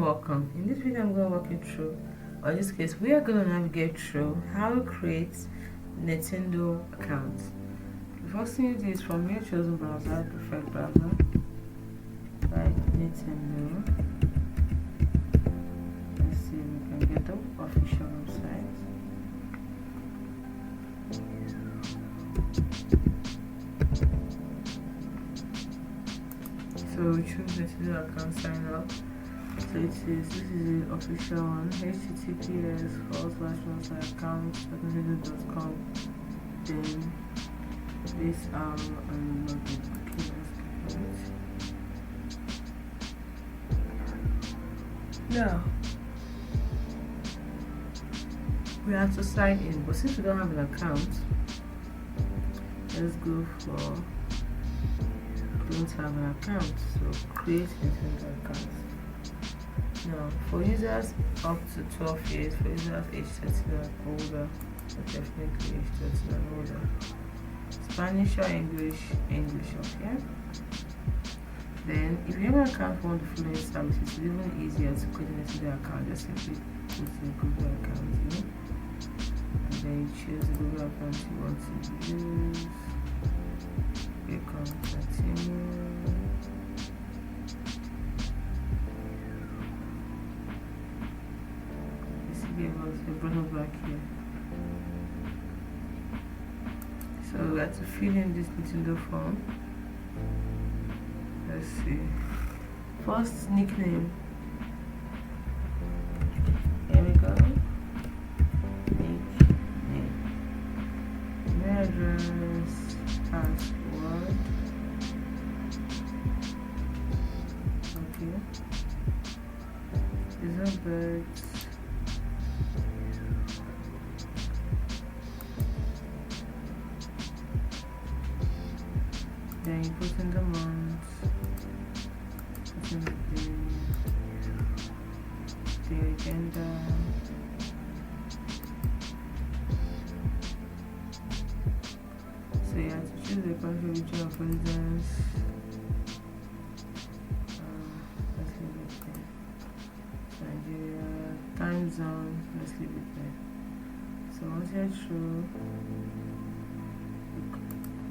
welcome. In this video I'm going to walk you through, or in this case we are going to navigate through how to create Nintendo account. The first thing you do is from your chosen browser, preferred browser, write Nintendo. Let's see if we can get the official website. So we choose Nintendo account, sign up. So this is the official one, https://account.nintendo.com. Then this and login. Okay, let's click on it. Now we have to sign in, but since we don't have an account, let's go for don't have an account, so create Nintendo account. Now for users up to 12 years, for users age 13 and older, definitely age 13 and older. Spanish or English, okay? Then if you have an account for one of the following services, it's even easier to create a Nintendo account. Just simply put the Google account in, and then you choose the Google account you want to use. Click on continue. You see the button back here. So we have to fill in this Nintendo form. Let's see. First nickname. Here we go. Nickname. Email address. Password. Okay. Elizabeth. Then you put in the month, put in the agenda. So you have to choose the country, region of residence. Let's leave it there. Nigeria, time zone, let's leave it there. So once you're through,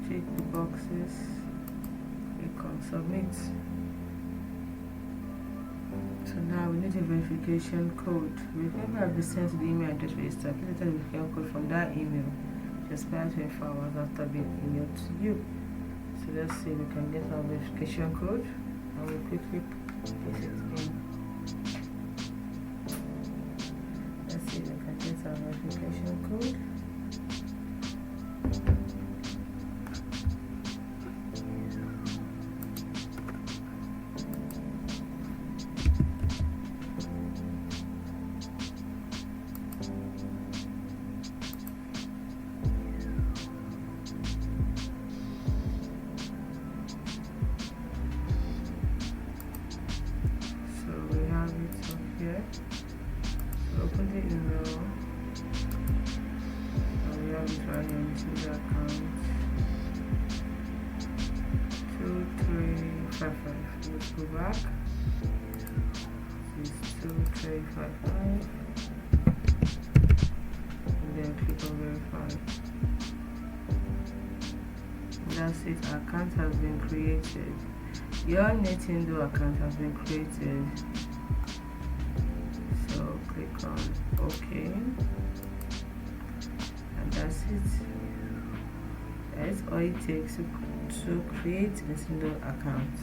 check the boxes, click on submit. So now we need a verification code. Remember, I've been sent to the email address registered. Please enter the verification code from that email. Just expire 24 hours after being emailed to you. So let's see if we can get our verification code, and we'll quickly paste it in. Let's see if we can get our verification code. Here, so open the email, and we have it right here into the account 2355. Let's go back. This is 2355, and then click on verify. And that's it. Our account has been created. Your Nintendo account has been created. So click on OK, and that's it. That's all it takes to create a Nintendo account.